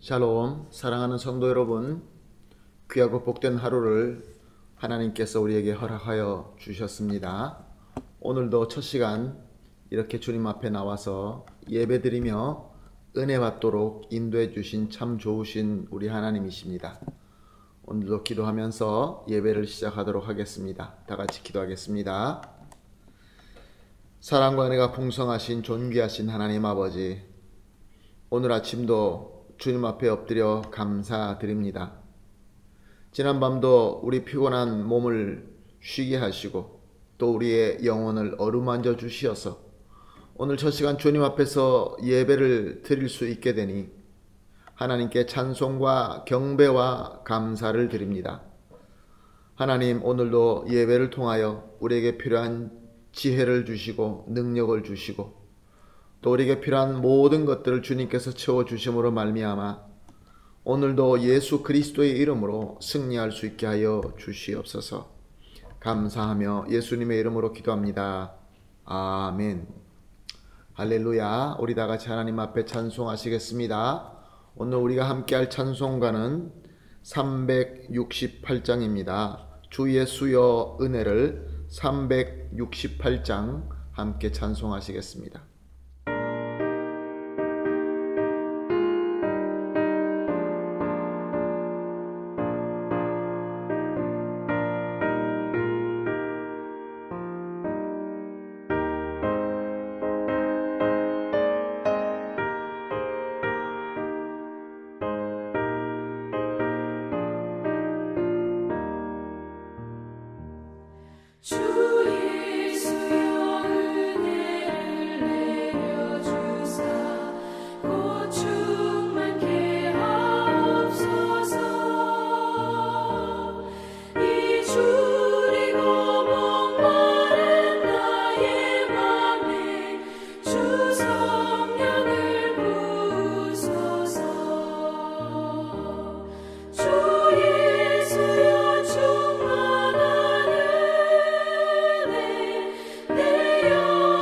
샬롬, 사랑하는 성도 여러분, 귀하고 복된 하루를 하나님께서 우리에게 허락하여 주셨습니다. 오늘도 첫 시간 이렇게 주님 앞에 나와서 예배드리며 은혜 받도록 인도해 주신 참 좋으신 우리 하나님이십니다. 오늘도 기도하면서 예배를 시작하도록 하겠습니다. 다 같이 기도하겠습니다. 사랑과 은혜가 풍성하신 존귀하신 하나님 아버지, 오늘 아침도 주님 앞에 엎드려 감사드립니다. 지난밤도 우리 피곤한 몸을 쉬게 하시고 또 우리의 영혼을 어루만져 주시어서 오늘 첫 시간 주님 앞에서 예배를 드릴 수 있게 되니 하나님께 찬송과 경배와 감사를 드립니다. 하나님, 오늘도 예배를 통하여 우리에게 필요한 지혜를 주시고 능력을 주시고 또 우리에게 필요한 모든 것들을 주님께서 채워주심으로 말미암아 오늘도 예수 그리스도의 이름으로 승리할 수 있게 하여 주시옵소서. 감사하며 예수님의 이름으로 기도합니다. 아멘. 할렐루야. 우리 다 같이 하나님 앞에 찬송하시겠습니다. 오늘 우리가 함께할 찬송가는 368장입니다. 주 예수여 은혜를 368장 함께 찬송하시겠습니다. 주 예수여 은혜를 내려주사 곧 충만케 하옵소서. 이 줄이고 목마른 나의 맘에 주 성령을 부으소서. 주 예수여 충만한 주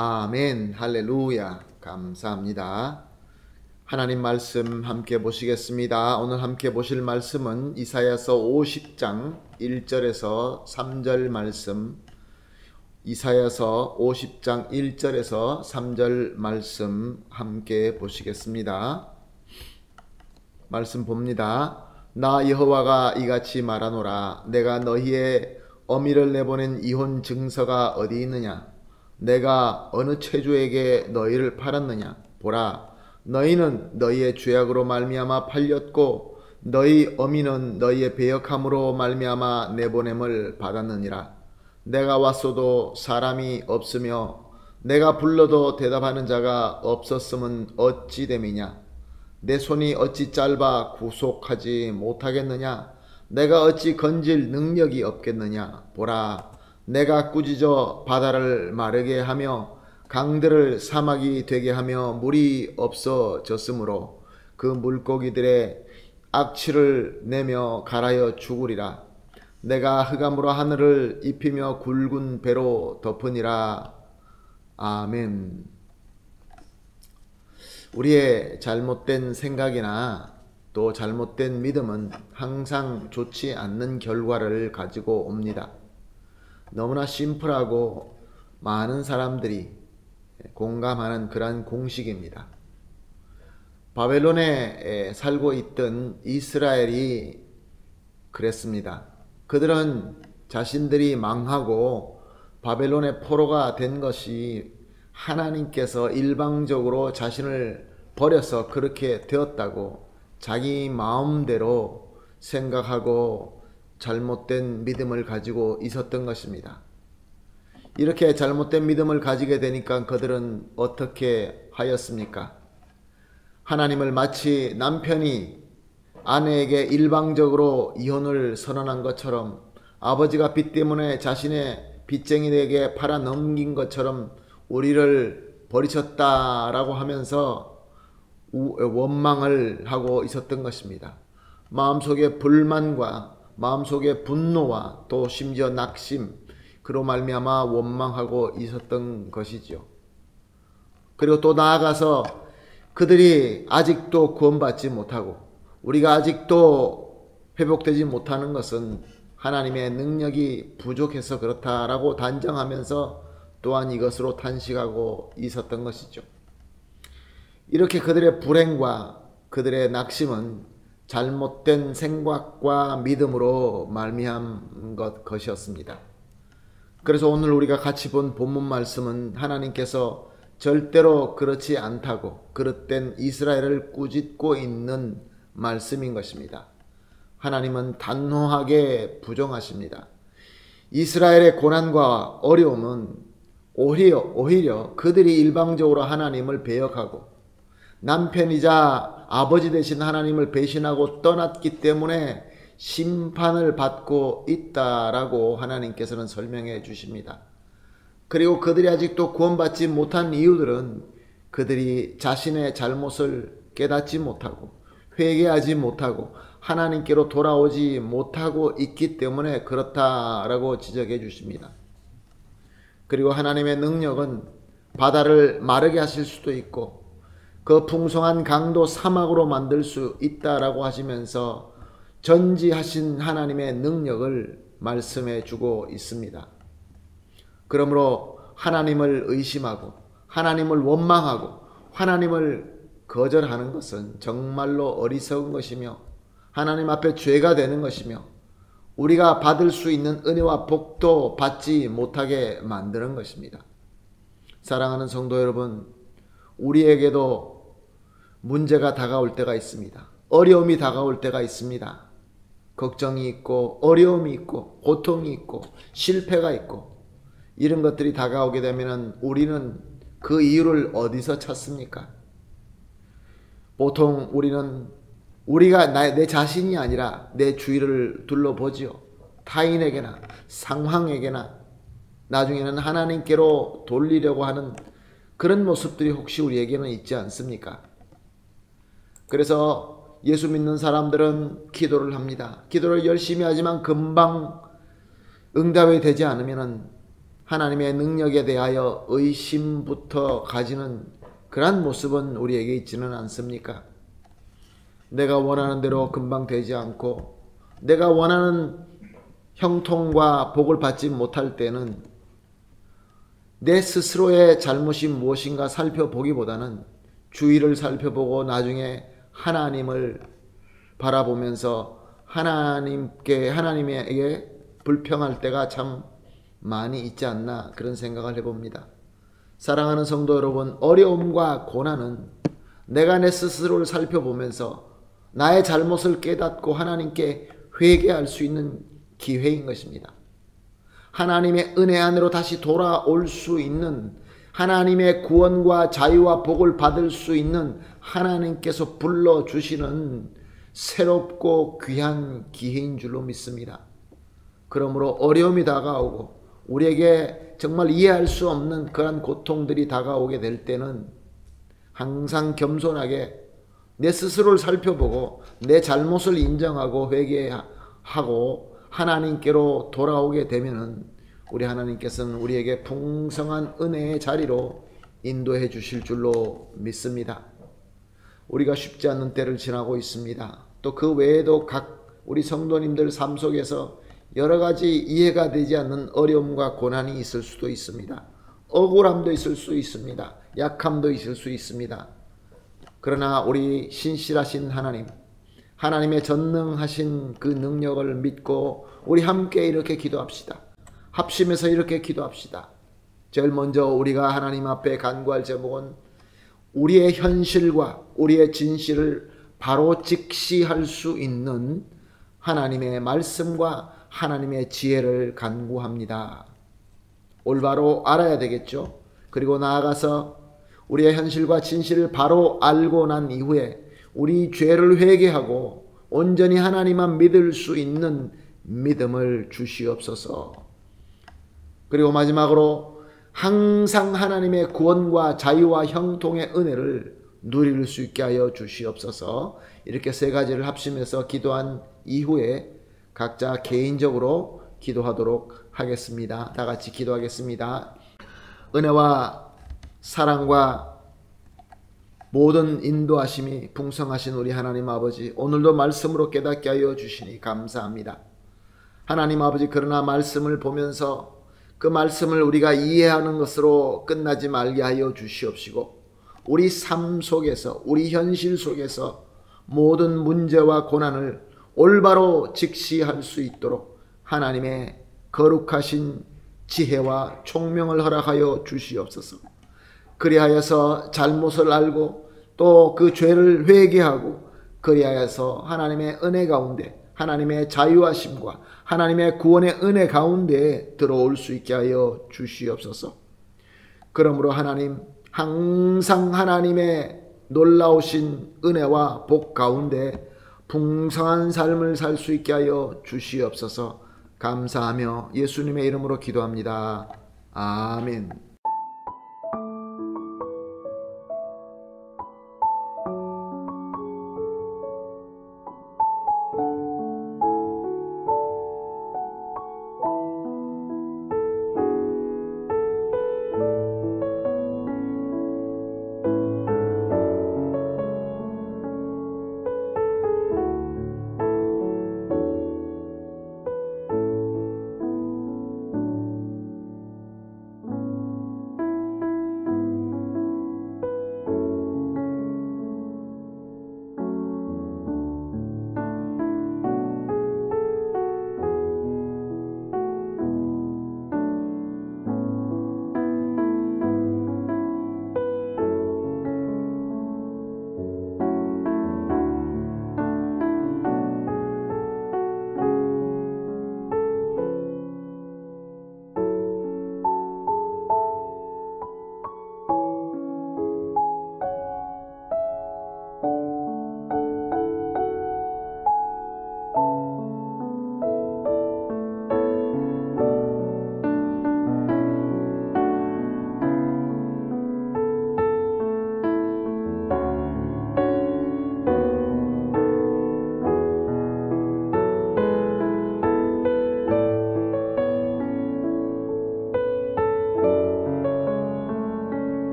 아멘. 할렐루야. 감사합니다. 하나님 말씀 함께 보시겠습니다. 오늘 함께 보실 말씀은 이사야서 50장 1절에서 3절 말씀, 이사야서 50장 1절에서 3절 말씀 함께 보시겠습니다. 말씀 봅니다. 나 여호와가 이같이 말하노라. 내가 너희의 어미를 내보낸 이혼 증서가 어디 있느냐? 내가 어느 체주에게 너희를 팔았느냐? 보라, 너희는 너희의 죄악으로 말미암아 팔렸고 너희 어미는 너희의 배역함으로 말미암아 내보냄을 받았느니라. 내가 왔어도 사람이 없으며 내가 불러도 대답하는 자가 없었음은 어찌 됨이냐? 내 손이 어찌 짧아 구속하지 못하겠느냐? 내가 어찌 건질 능력이 없겠느냐? 보라, 내가 꾸짖어 바다를 마르게 하며 강들을 사막이 되게 하며 물이 없어졌으므로 그 물고기들의 악취를 내며 갈아여 죽으리라. 내가 흑암으로 하늘을 입히며 굵은 배로 덮으니라. 아멘. 우리의 잘못된 생각이나 또 잘못된 믿음은 항상 좋지 않는 결과를 가지고 옵니다. 너무나 심플하고 많은 사람들이 공감하는 그러한 공식입니다. 바벨론에 살고 있던 이스라엘이 그랬습니다. 그들은 자신들이 망하고 바벨론의 포로가 된 것이 하나님께서 일방적으로 자신을 버려서 그렇게 되었다고 자기 마음대로 생각하고 잘못된 믿음을 가지고 있었던 것입니다. 이렇게 잘못된 믿음을 가지게 되니까 그들은 어떻게 하였습니까? 하나님을 마치 남편이 아내에게 일방적으로 이혼을 선언한 것처럼, 아버지가 빚 때문에 자신의 빚쟁이에게 팔아 넘긴 것처럼 우리를 버리셨다라고 하면서 원망을 하고 있었던 것입니다. 마음속에 불만과 마음속에 분노와 또 심지어 낙심, 그로 말미암아 원망하고 있었던 것이죠. 그리고 또 나아가서 그들이 아직도 구원받지 못하고 우리가 아직도 회복되지 못하는 것은 하나님의 능력이 부족해서 그렇다라고 단정하면서 또한 이것으로 탄식하고 있었던 것이죠. 이렇게 그들의 불행과 그들의 낙심은 잘못된 생각과 믿음으로 말미암은 것이었습니다. 그래서 오늘 우리가 같이 본 본문 말씀은 하나님께서 절대로 그렇지 않다고 그릇된 이스라엘을 꾸짖고 있는 말씀인 것입니다. 하나님은 단호하게 부정하십니다. 이스라엘의 고난과 어려움은 오히려 그들이 일방적으로 하나님을 배역하고 남편이자 아버지 되신 하나님을 배신하고 떠났기 때문에 심판을 받고 있다라고 하나님께서는 설명해 주십니다. 그리고 그들이 아직도 구원받지 못한 이유들은 그들이 자신의 잘못을 깨닫지 못하고 회개하지 못하고 하나님께로 돌아오지 못하고 있기 때문에 그렇다라고 지적해 주십니다. 그리고 하나님의 능력은 바다를 마르게 하실 수도 있고 그 풍성한 강도 사막으로 만들 수 있다라고 하시면서 전지하신 하나님의 능력을 말씀해 주고 있습니다. 그러므로 하나님을 의심하고 하나님을 원망하고 하나님을 거절하는 것은 정말로 어리석은 것이며 하나님 앞에 죄가 되는 것이며 우리가 받을 수 있는 은혜와 복도 받지 못하게 만드는 것입니다. 사랑하는 성도 여러분, 우리에게도 문제가 다가올 때가 있습니다. 어려움이 다가올 때가 있습니다. 걱정이 있고 어려움이 있고 고통이 있고 실패가 있고 이런 것들이 다가오게 되면 우리는 그 이유를 어디서 찾습니까? 보통 우리가 내 자신이 아니라 내 주위를 둘러보지요. 타인에게나 상황에게나 나중에는 하나님께로 돌리려고 하는 그런 모습들이 혹시 우리에게는 있지 않습니까? 그래서 예수 믿는 사람들은 기도를 합니다. 기도를 열심히 하지만 금방 응답이 되지 않으면 하나님의 능력에 대하여 의심부터 가지는 그러한 모습은 우리에게 있지는 않습니까? 내가 원하는 대로 금방 되지 않고 내가 원하는 형통과 복을 받지 못할 때는 내 스스로의 잘못이 무엇인가 살펴보기보다는 주위를 살펴보고 나중에 하나님을 바라보면서 하나님에게 불평할 때가 참 많이 있지 않나 그런 생각을 해봅니다. 사랑하는 성도 여러분, 어려움과 고난은 내가 내 스스로를 살펴보면서 나의 잘못을 깨닫고 하나님께 회개할 수 있는 기회인 것입니다. 하나님의 은혜 안으로 다시 돌아올 수 있는, 하나님의 구원과 자유와 복을 받을 수 있는 하나님께서 불러주시는 새롭고 귀한 기회인 줄로 믿습니다. 그러므로 어려움이 다가오고 우리에게 정말 이해할 수 없는 그런 고통들이 다가오게 될 때는 항상 겸손하게 내 스스로를 살펴보고 내 잘못을 인정하고 회개하고 하나님께로 돌아오게 되면은 우리 하나님께서는 우리에게 풍성한 은혜의 자리로 인도해 주실 줄로 믿습니다. 우리가 쉽지 않은 때를 지나고 있습니다. 또 그 외에도 각 우리 성도님들 삶 속에서 여러 가지 이해가 되지 않는 어려움과 고난이 있을 수도 있습니다. 억울함도 있을 수 있습니다. 약함도 있을 수 있습니다. 그러나 우리 신실하신 하나님의 전능하신 그 능력을 믿고 우리 함께 이렇게 기도합시다. 합심해서 이렇게 기도합시다. 제일 먼저 우리가 하나님 앞에 간구할 제목은 우리의 현실과 우리의 진실을 바로 직시할 수 있는 하나님의 말씀과 하나님의 지혜를 간구합니다. 올바로 알아야 되겠죠. 그리고 나아가서 우리의 현실과 진실을 바로 알고 난 이후에 우리 죄를 회개하고 온전히 하나님만 믿을 수 있는 믿음을 주시옵소서. 그리고 마지막으로 항상 하나님의 구원과 자유와 형통의 은혜를 누릴 수 있게 하여 주시옵소서. 이렇게 세 가지를 합심해서 기도한 이후에 각자 개인적으로 기도하도록 하겠습니다. 다 같이 기도하겠습니다. 은혜와 사랑과 모든 인도하심이 풍성하신 우리 하나님 아버지, 오늘도 말씀으로 깨닫게 하여 주시니 감사합니다. 하나님 아버지, 그러나 말씀을 보면서 그 말씀을 우리가 이해하는 것으로 끝나지 말게 하여 주시옵시고 우리 삶 속에서, 우리 현실 속에서 모든 문제와 고난을 올바로 직시할 수 있도록 하나님의 거룩하신 지혜와 총명을 허락하여 주시옵소서. 그리하여서 잘못을 알고 또 그 죄를 회개하고 그리하여서 하나님의 은혜 가운데, 하나님의 자유하심과 하나님의 구원의 은혜 가운데 들어올 수 있게 하여 주시옵소서. 그러므로 하나님, 항상 하나님의 놀라우신 은혜와 복 가운데 풍성한 삶을 살 수 있게 하여 주시옵소서. 감사하며 예수님의 이름으로 기도합니다. 아멘.